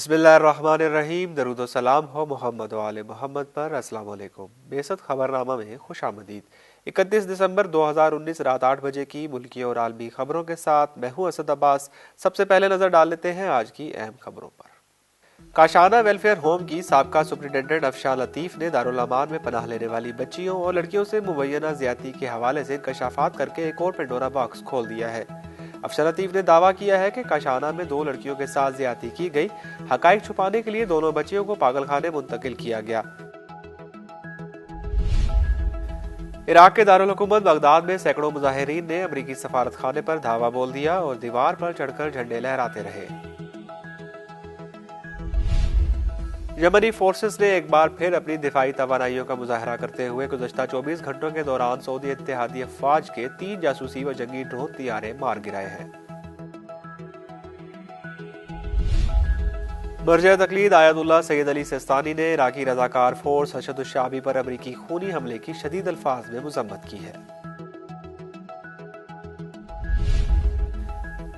बिस्मिल्लाहिर्रहमानिर्रहीम। दरूद सलाम हो मोहम्मद व आले मोहम्मद पर। अस्सलाम वालेकुम। बेसत खबरनामा में खुश आमदीद। 31 दिसंबर 2019 रात 8 बजे की मुल्की और आलमी खबरों के साथ मैं हूं असद अब्बास। सबसे पहले नजर डाल लेते हैं आज की अहम खबरों पर। काशाना वेलफेयर होम की साबका सुप्रिंटेंडेंट अफशान लतीफ ने दारुल अमान में पनाह लेने वाली बच्चियों और लड़कियों से मुबैना ज्यादती के हवाले से इंकशाफात करके एक और पेंडोरा बॉक्स खोल दिया है। अफशान लतीफ ने दावा किया है कि काशाना में 2 लड़कियों के साथ ज्यादती की गई। हकाइक छुपाने के लिए दोनों बच्चियों को पागल खाने मुंतकिल किया गया। इराक के दारुल हुकूमत बगदाद में सैकड़ों मुजाहिरीन ने अमरीकी सफारत खाने पर धावा बोल दिया और दीवार पर चढ़कर झंडे लहराते रहे। यमनी फोर्सेस ने एक बार फिर अपनी दिफाई तवानाइयों का मुजाहरा करते हुए गुज़श्ता 24 घंटों के दौरान सऊदी इत्तेहादी अफवाज के 3 जासूसी व जंगी ड्रोन तैयारे मार गिराए हैं। मर्जा तकलीद आयतुल्लाह सैयद अली सिस्तानी ने इराकी रजाकार फोर्स हशद-उश-शाबी पर अमरीकी खूनी हमले की शदीद अल्फाज में मुज़म्मत की है।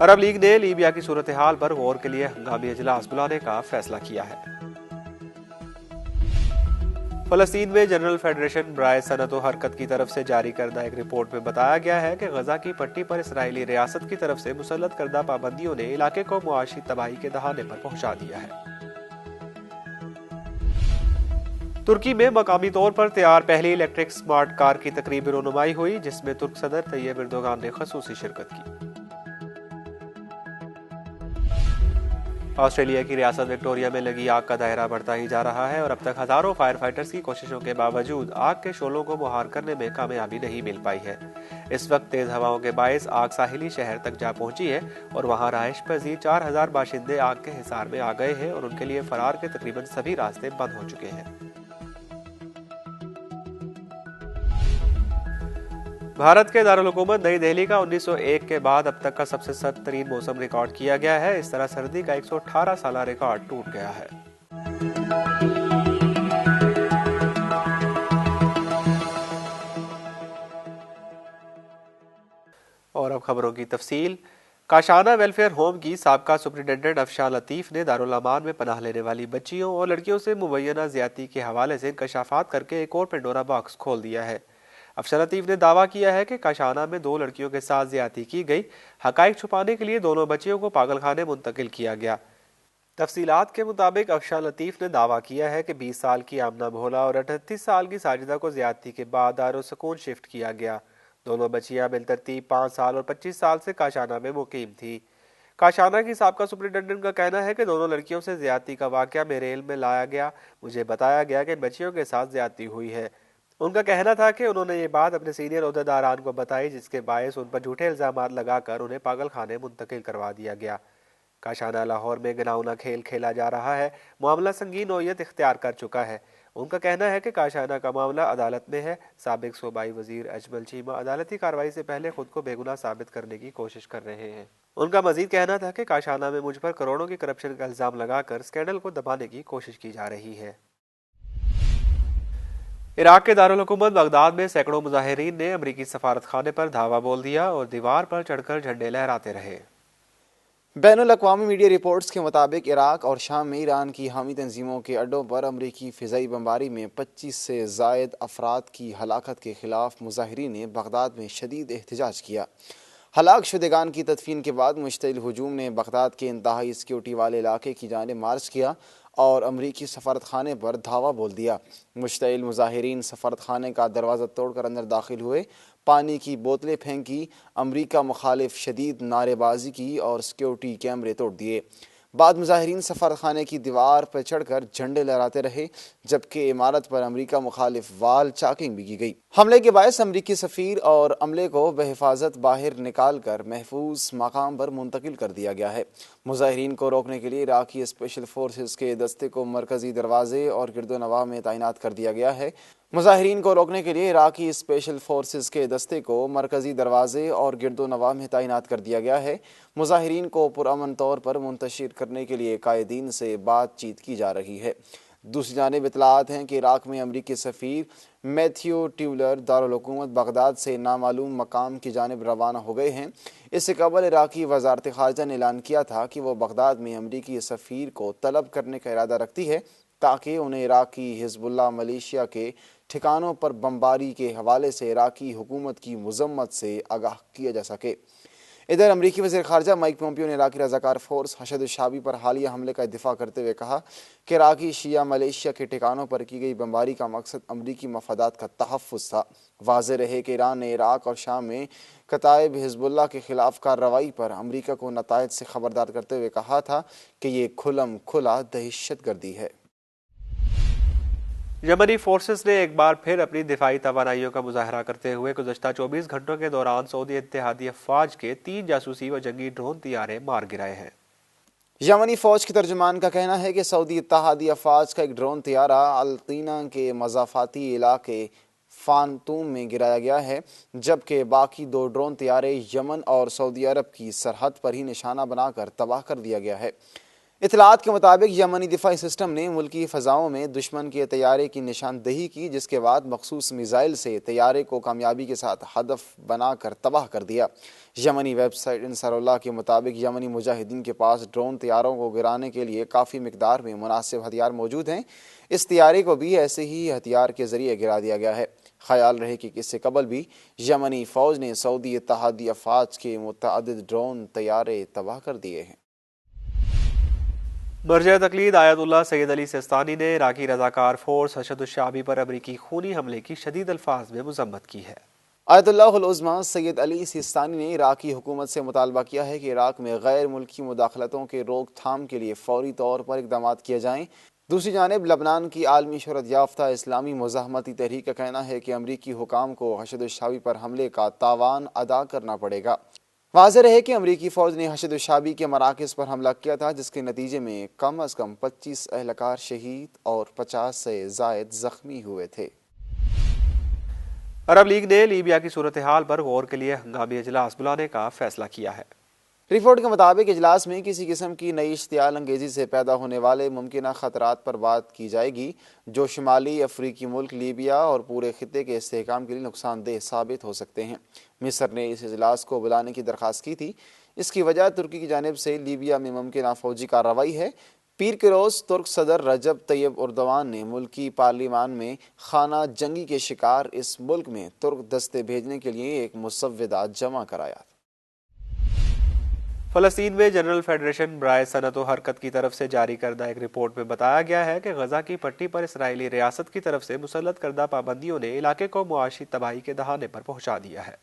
अरब लीग ने लीबिया की सूरत हाल पर गौर के लिए हंगामी इजलास बुलाने का फैसला किया है। फलस्तीन में जनरल फेडरेशन बराए सनत व हरकत की तरफ से जारी करदा एक रिपोर्ट में बताया गया है कि गजा की पट्टी पर इसराइली रियासत की तरफ से मुसल्लत करदा पाबंदियों ने इलाके को मुआशी तबाही के दहाने पर पहुंचा दिया है। तुर्की में मकामी तौर पर तैयार पहली इलेक्ट्रिक स्मार्ट कार की तकरीबी रोनुमाई हुई, जिसमें तुर्क सदर तैयब एर्दोगान ने खसूसी शिरकत की। ऑस्ट्रेलिया की रियासत विक्टोरिया में लगी आग का दायरा बढ़ता ही जा रहा है और अब तक हजारों फायर फाइटर्स की कोशिशों के बावजूद आग के शोलों को बुहार करने में कामयाबी नहीं मिल पाई है। इस वक्त तेज हवाओं के बायस आग साहिली शहर तक जा पहुंची है और वहां रहायश पजीर 4000 बाशिंदे आग के हिसार में आ गए हैं और उनके लिए फरार के तकरीबन सभी रास्ते बंद हो चुके हैं। भारत के दारुल हुकूमत नई दिल्ली का 1901 के बाद अब तक का सबसे सर्द तरीन मौसम रिकॉर्ड किया गया है। इस तरह सर्दी का 118 साल रिकॉर्ड टूट गया है। और अब खबरों की तफसील। काशाना वेलफेयर होम की साबका सुप्रिंटेंडेंट अफशान लतीफ ने दारुल अमान में पनाह लेने वाली बच्चियों और लड़कियों से मुबैना ज्यादती के हवाले से इंकशाफात करके एक और पेंडोरा बॉक्स खोल दिया है। अफशान लतीफ ने दावा किया है कि काशाना में 2 लड़कियों के साथ ज्यादती की गई। हकाइक छुपाने के लिए दोनों बच्चियों को पागल खाने मुंतकिल किया गया। तफसीलात के मुताबिक अफशान लतीफ ने दावा किया है कि 20 साल की आमना भोला और 38 साल की साजिदा को ज्यादती के बाद दारुस्सूकून शिफ्ट किया गया। दोनों बच्चियां बिलतरतीब 5 साल और 25 साल से काशाना में मुकीम थी। काशाना की साबका सुप्रिंटेंडेंट का कहना है कि दोनों लड़कियों से ज्यादती का वाकया मेरे इल्म में लाया गया। मुझे बताया गया कि इन बच्चियों के साथ ज्यादती हुई है। उनका कहना था कि उन्होंने ये बात अपने सीनियर ओहदेदारान को बताई, जिसके बायस उन पर झूठे इल्जामात लगाकर उन्हें पागल खाने मुंतकिल करवा दिया गया। काशाना लाहौर में घिनौना खेल खेला जा रहा है। मामला संगीन नौयत इख्तियार कर चुका है। उनका कहना है कि काशाना का मामला अदालत में है। साबिक सूबाई वजीर अजमल चीमा अदालती कार्रवाई से पहले खुद को बेगुनाह साबित करने की कोशिश कर रहे हैं। उनका मजीद कहना था कि काशाना में मुझ पर करोड़ों की करप्शन का इल्जाम लगाकर स्कैंडल को दबाने की कोशिश की जा रही है। इराक के दारुल हुकूमत बगदाद में सैकड़ों मुजाहिरीन ने अमरीकी सफारत खाने पर धावा बोल दिया और दीवार पर चढ़कर झंडे लहराते रहे। बैनुल-अक़वामी मीडिया रिपोर्ट्स के मुताबिक इराक और शाम में ईरान की हामी तंजीमों के अड्डों पर अमरीकी फ़िज़ाई बमबारी में 25 से ज़ायद अफराद की हलाकत के खिलाफ मुजाहिरीन ने बगदाद में शदीद एहतजाज किया। हलाक शुदगान की तदफीन के बाद मुश्तइल हुजूम ने बगदाद के इंतहाई सिक्योरिटी वाले इलाके की जानिब मार्च किया और अमरीकी सफारत खाने पर धावा बोल दिया। मुश्तइल मुजाहिरीन सफारत खाने का दरवाज़ा तोड़कर अंदर दाखिल हुए, पानी की बोतलें फेंकी, अमरीका मुखालिफ शदीद नारेबाजी की और सिक्योरिटी कैमरे तोड़ दिए। बाद मुजाहिरीन सफारत खाने की दीवार पर चढ़कर झंडे लहराते रहे, जबकि इमारत पर अमरीका मुखालिफ वाल चाकिंग भी की गई। हमले के बायस अमरीकी सफ़ीर और अमले को बहिफाजत बाहर निकाल कर महफूज मकाम पर मुंतकिल कर दिया गया है। मुजाहिरीन को रोकने के लिए इराकी स्पेशल फोर्सेस के दस्ते को मरकजी दरवाजे और गिरदोनवाह में तैनात कर दिया गया है। मुजाहिरीन को रोकने के लिए इराकी स्पेशल फोर्सेस के दस्ते को मरकजी दरवाजे और गिरदोनवाह में तैनात कर दिया गया है। मुजाहिरीन को पुरअमन तौर पर मुंतशिर करने के लिए कायदीन से बातचीत की जा रही है। दूसरी जानिब इतलात हैं कि इराक में अमरीकी सफ़ीर मैथ्यू ट्यूलर दारुल हुकूमत बगदाद से नामालूम मकाम की जानिब रवाना हो गए हैं। इससे कबल इराकी वजारत ख़ारजा ने ऐलान किया था कि वह बगदाद में अमरीकी सफ़ीर को तलब करने का इरादा रखती है ताकि उन्हें इराकी हिज़्बुल्लाह मलेशिया के ठिकानों पर बमबारी के हवाले से इराकी हुकूमत की मजम्मत से आगाह किया जा सके। इधर अमरीकी वज़ीर ख़ारजा माइक पोम्पियो ने इराकी रज़ाकार फ़ोर्स हशद शाबी पर हालिया हमले का दिफा करते हुए कहा कि इराकी शिया मलेशिया के ठिकानों पर की गई बमबारी का मकसद अमरीकी मफादात का तहफ़्फ़ुज़ था। वाज़ेह रहे कि ईरान ने इराक और शाम में कताइब हिज़्बुल्लाह के ख़िलाफ़ कार्रवाई पर अमरीका को नताइज से ख़बरदार करते हुए कहा था कि ये खुलम खुला दहशतगर्दी है। यमनी फोर्सेस ने एक बार फिर अपनी दिफाई तवानाइयों का मुजाहरा करते हुए गुज़श्ता 24 घंटों के दौरान सऊदी इत्तेहादी अफवाज के 3 जासूसी व जंगी ड्रोन तैयारे मार गिराए हैं। यमनी फ़ौज के तर्जुमान का कहना है कि सऊदी इत्तेहादी अफवाज का एक ड्रोन तैयारा अल्तीना के मज़ाफ़ाती इलाके फ़ानतूम में गिराया गया है, जबकि बाकी 2 ड्रोन तैयारे यमन और सऊदी अरब की सरहद पर ही निशाना बनाकर तबाह कर दिया गया है। इतलात के मुताबिक यमनी दिफाई सिस्टम ने मुल्की फ़ज़ाओं में दुश्मन के तैयारे की निशानदही की, जिसके बाद मखसूस मिसाइल से तैयारे को कामयाबी के साथ हदफ बनाकर तबाह कर दिया। यमनी वेबसाइट इंसारुल्लाह के मुताबिक यमनी मुजाहिदीन के पास ड्रोन तैयारों को गिराने के लिए काफ़ी मिकदार में मुनासिब हथियार मौजूद हैं। इस तैयारे को भी ऐसे ही हथियार के ज़रिए गिरा दिया गया है। ख्याल रहे कि इससे कबल भी यमनी फ़ौज ने सऊदी इत्तेहादी अफवाज के मुतअद्दिद ड्रोन तैयारे तबाह कर दिए हैं। मर्जा तकलीद आयतुल्लाह सैयद अली सिस्तानी ने इराकी रज़ाकार फ़ोर्स हशद शाबी पर अमरीकी खूनी हमले की शदीद अल्फाज में मज़म्मत की है। आयतुल्लाहुल उज़्मा सैयद अली सिस्तानी ने इराकी हुकूमत से मुतालबा किया है कि इराक में गैर मुल्की मुदाखलतों के रोकथाम के लिए फ़ौरी तौर पर इक़दामात किए जाएँ। दूसरी जानिब लबनान की आलमी शोहरत याफ्ता इस्लामी मुज़ाहमती तहरीक का कहना है कि अमरीकी हुकाम को हशद शाबी पर हमले का तावान अदा करना पड़ेगा। वाज़ेह रहे कि अमरीकी फ़ौज ने हशद शाबी के मराकज़ पर हमला किया था, जिसके नतीजे में कम अज़ कम 25 एहलकार शहीद और 50 से ज़ायद ज़ख्मी हुए थे। अरब लीग ने लीबिया की सूरत हाल पर गौर के लिए हंगामी इजलास बुलाने का फैसला किया है। रिपोर्ट के मुताबिक इजलास में किसी किस्म की नई इश्तियाल अंगेजी से पैदा होने वाले मुमकिन खतरात पर बात की जाएगी, जो शुमाली अफ्रीकी मुल्क लीबिया और पूरे खित्ते के इस्तेहकाम के लिए नुकसानदेह साबित हो सकते हैं। मिस्र ने इस इजलास को बुलाने की दरख्वास्त की थी। इसकी वजह तुर्की की जानिब से लीबिया में मुमकिन फौजी कार्रवाई है। पीर के रोज़ तुर्क सदर रजब तैयब उर्दवान ने मुल्की पार्लिमान में खाना जंगी के शिकार इस मुल्क में तुर्क दस्ते भेजने के लिए एक मुसव्विदा जमा कराया। फ़लस्तीन में जनरल फेडरेशन बराए सनत व हरकत की तरफ से जारी करदा एक रिपोर्ट में बताया गया है कि गजा की पट्टी पर इसराइली रियासत की तरफ से मुसल्लत करदा पाबंदियों ने इलाके को मुआशी तबाही के दहाने पर पहुंचा दिया है।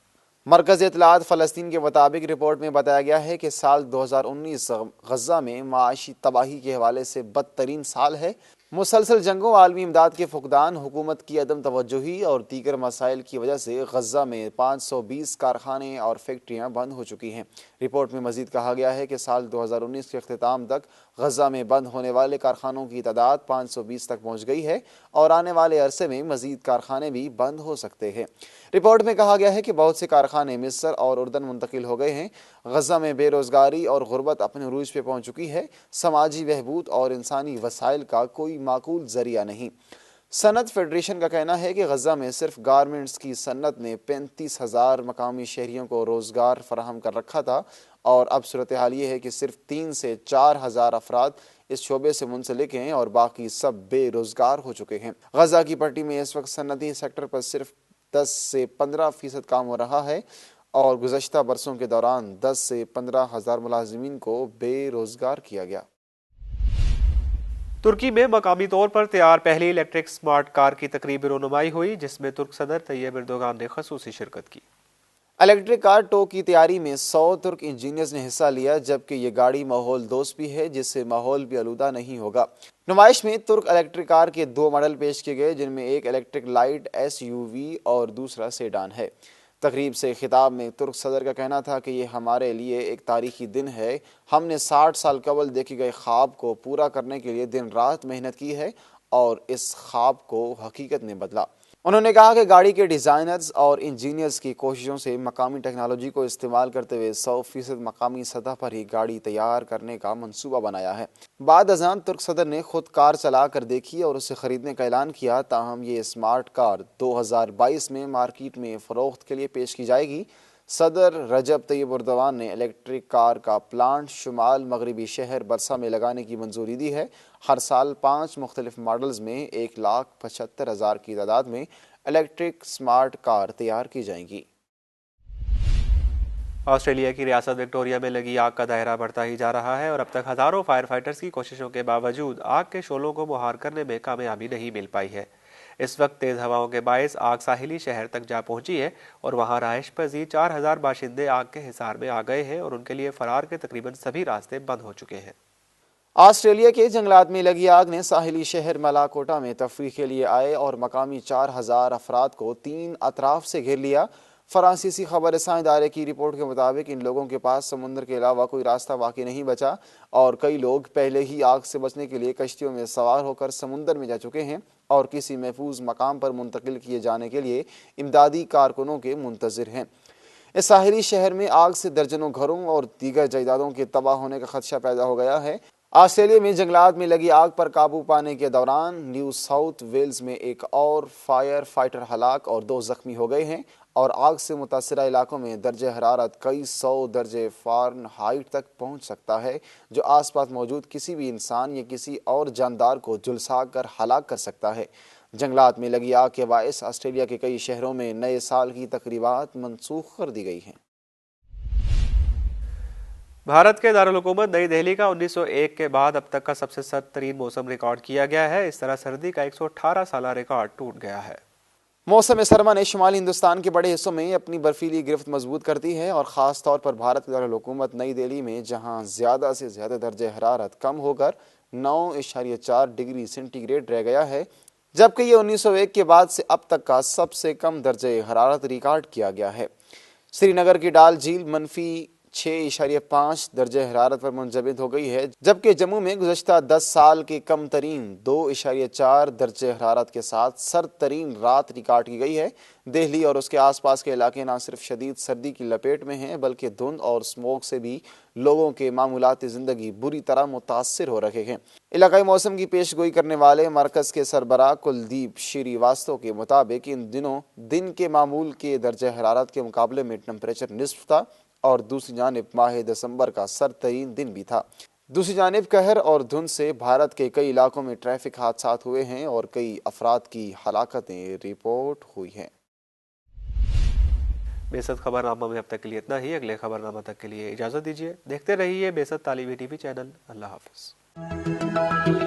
मरकज़ इत्तलात फ़लस्तीन के मुताबिक रिपोर्ट में बताया गया है कि साल 2019 गजा में माशी तबाही के हवाले से बदतरीन साल है। मुसलसल जंगों, आलमी इमदाद के फुकदान, हुकूमत की अदम तवज्जुही और दीगर मसाइल की वजह से गजा में 520 कारखाने और फैक्ट्रियाँ बंद हो चुकी हैं। रिपोर्ट में मजीद कहा गया है कि साल 2019 के अख्तिताम तक गजा में बंद होने वाले कारखानों की तादाद 520 तक पहुँच गई है और आने वाले अरसे में मजीद कारखाने भी बंद हो सकते हैं। रिपोर्ट में कहा गया है कि बहुत से कारखाने मिस्र और उर्दन मुंतकिल हो गए हैं। गजा में बेरोजगारी और गुर्बत अपने उरूज पे पहुंच चुकी है। समाजी बहबूद और इंसानी वसाइल का कोई माकूल जरिया नहीं। सनत फेडरेशन का कहना है कि गजा में सिर्फ गारमेंट्स की सन्नत ने 35,000 मकामी शहरियों को रोजगार फराहम कर रखा था और अब सूरत हाल ये है कि सिर्फ 3 से 4 हज़ार अफराद इस शोबे से मुंसलिक हैं और बाकी सब बेरोजगार हो चुके हैं। गजा की पट्टी में इस वक्त सन्नती सेक्टर पर सिर्फ 10 से 15% काम हो रहा है और गुज़श्ता बरसों के दौरान 10 से 15 हज़ार मुलाजिमीन को बेरोजगार किया गया। तुर्की में मकामी तौर पर तैयार पहली इलेक्ट्रिक स्मार्ट कार की तकरीबी रोनुमाई हुई, जिसमें तुर्क सदर तैयब एर्दोगान ने खसूसी शिरकत की। इलेक्ट्रिक कार टो की तैयारी में 100 तुर्क इंजीनियर्स ने हिस्सा लिया, जबकि ये गाड़ी माहौल दोस्त भी है, जिससे माहौल भी आलूदा नहीं होगा। नुमाइश में तुर्क इलेक्ट्रिक कार के 2 मॉडल पेश किए गए, जिनमें एक इलेक्ट्रिक लाइट SUV और दूसरा सेडान है। तकरीब से खिताब में तुर्क सदर का कहना था कि ये हमारे लिए एक तारीखी दिन है। हमने 60 साल कबल देखे गए ख्वाब को पूरा करने के लिए दिन रात मेहनत की है और इस ख्वाब को हकीकत ने बदला। उन्होंने कहा कि गाड़ी के डिज़ाइनर्स और इंजीनियर्स की कोशिशों से मकामी टेक्नोलॉजी को इस्तेमाल करते हुए 100% मकामी सतह पर ही गाड़ी तैयार करने का मंसूबा बनाया है। बाद अज़ान तुर्क सदर ने खुद कार चला कर देखी और उसे खरीदने का ऐलान किया। ताहम ये स्मार्ट कार 2022 में मार्केट में फ़रोख्त के लिए पेश की जाएगी। सदर रजब तैयब एर्दोगान ने इलेक्ट्रिक कार का प्लांट शुमाल मगरबी शहर बरसा में लगाने की मंजूरी दी है। हर साल 5 मुख्तलिफ मॉडल्स में 1,75,000 की तादाद में इलेक्ट्रिक स्मार्ट कार तैयार की जाएंगी। ऑस्ट्रेलिया की रियासत विक्टोरिया में लगी आग का दायरा बढ़ता ही जा रहा है और अब तक हजारों फायर फाइटर्स की कोशिशों के बावजूद आग के शोलों को मुहार करने में कामयाबी नहीं मिल पाई है। इस वक्त तेज हवाओं के बायस आग साहिली शहर तक जा पहुंची है और वहां रहायश पजीर 4,000 बाशिंदे आग के हिसार में आ गए हैं और उनके लिए फरार के तकरीबन सभी रास्ते बंद हो चुके हैं। ऑस्ट्रेलिया के जंगलात में लगी आग ने साहिली शहर मलाकोटा में तफरीह के लिए आए और मकामी 4,000 अफराद को 3 अतराफ से घेर लिया। फ्रांसीसी खबरसां इदारे की रिपोर्ट के मुताबिक इन लोगों के पास समुद्र के अलावा कोई रास्ता बाकी नहीं बचा और कई लोग पहले ही आग से बचने के लिए कश्तियों में सवार होकर समुद्र में जा चुके हैं और किसी महफूज मकाम पर मुंतकिल किए जाने के लिए इमदादी कारकुनों के मुंतजिर हैं। इस साहिली शहर में आग से दर्जनों घरों और दीगर जायदादों के तबाह होने का खदशा पैदा हो गया है। ऑस्ट्रेलिया में जंगलात में लगी आग पर काबू पाने के दौरान न्यू साउथ वेल्स में एक और फायर फाइटर हलाक और 2 जख्मी हो गए हैं और आग से मुतासरा इलाकों में दर्जे हरारत कई 100 दर्जे फ़ारेनहाइट तक पहुंच सकता है, जो आसपास मौजूद किसी भी इंसान या किसी और जानदार को झुलसा कर हलाक कर सकता है। जंगलात में लगी आग के बायस ऑस्ट्रेलिया के कई शहरों में नए साल की तकरीबात मनसूख कर दी गई हैं। भारत के दारुल हुकूमत नई दिल्ली का 1901 के बाद अब तक का सबसे सर्द तरीन मौसम रिकॉर्ड किया गया है। इस तरह सर्दी का 118 साल रिकॉर्ड टूट गया है। मौसम सरमा ने शुमाली हिंदुस्तान के बड़े हिस्सों में अपनी बर्फीली गिरफ्त मजबूत कर दी है और ख़ास तौर पर भारत के दारुल हुकूमत नई दिल्ली में, जहां ज़्यादा से ज़्यादा दर्जे हरारत कम होकर 9.4 डिग्री सेंटीग्रेड रह गया है, जबकि ये 1901 के बाद से अब तक का सबसे कम दर्जे हरारत रिकॉर्ड किया गया है। श्रीनगर की डाल झील -6.5 दर्जे हरारत पर मुंजमद हो गई है, जबकि जम्मू में गुज़श्ता 10 साल के कम तरीन 2.4 दर्जे हरारत के साथ सर्द तरीन रात रिकॉर्ड की गई है। दिल्ली और उसके आसपास के इलाके न सिर्फ शदीद सर्दी की लपेट में हैं, बल्कि धुंध और स्मोक से भी लोगों के मामूलाती ज़िंदगी बुरी तरह मुतासिर हो रहे हैं। इलाकाई मौसम की पेशगोई करने वाले मरकज़ के सरबराह कुलदीप श्रीवास्तव के मुताबिक इन दिनों दिन के मामूल के दर्जे हरारत के मुकाबले में टेम्परेचर निस्फ था और दूसरी जानिब माह दिसंबर का सर्द तरीन दिन भी था। दूसरी जानिब कहर और धुंध से भारत के कई इलाकों में ट्रैफिक हादसात हुए हैं और कई अफराद की हलाकतें रिपोर्ट हुई हैं। बेसत खबरनामा में अब तक के लिए इतना ही। अगले खबरनामा तक के लिए इजाज़त दीजिए। देखते रहिए बेसत तालीमी टीवी चैनल। अल्लाह हाफिज़।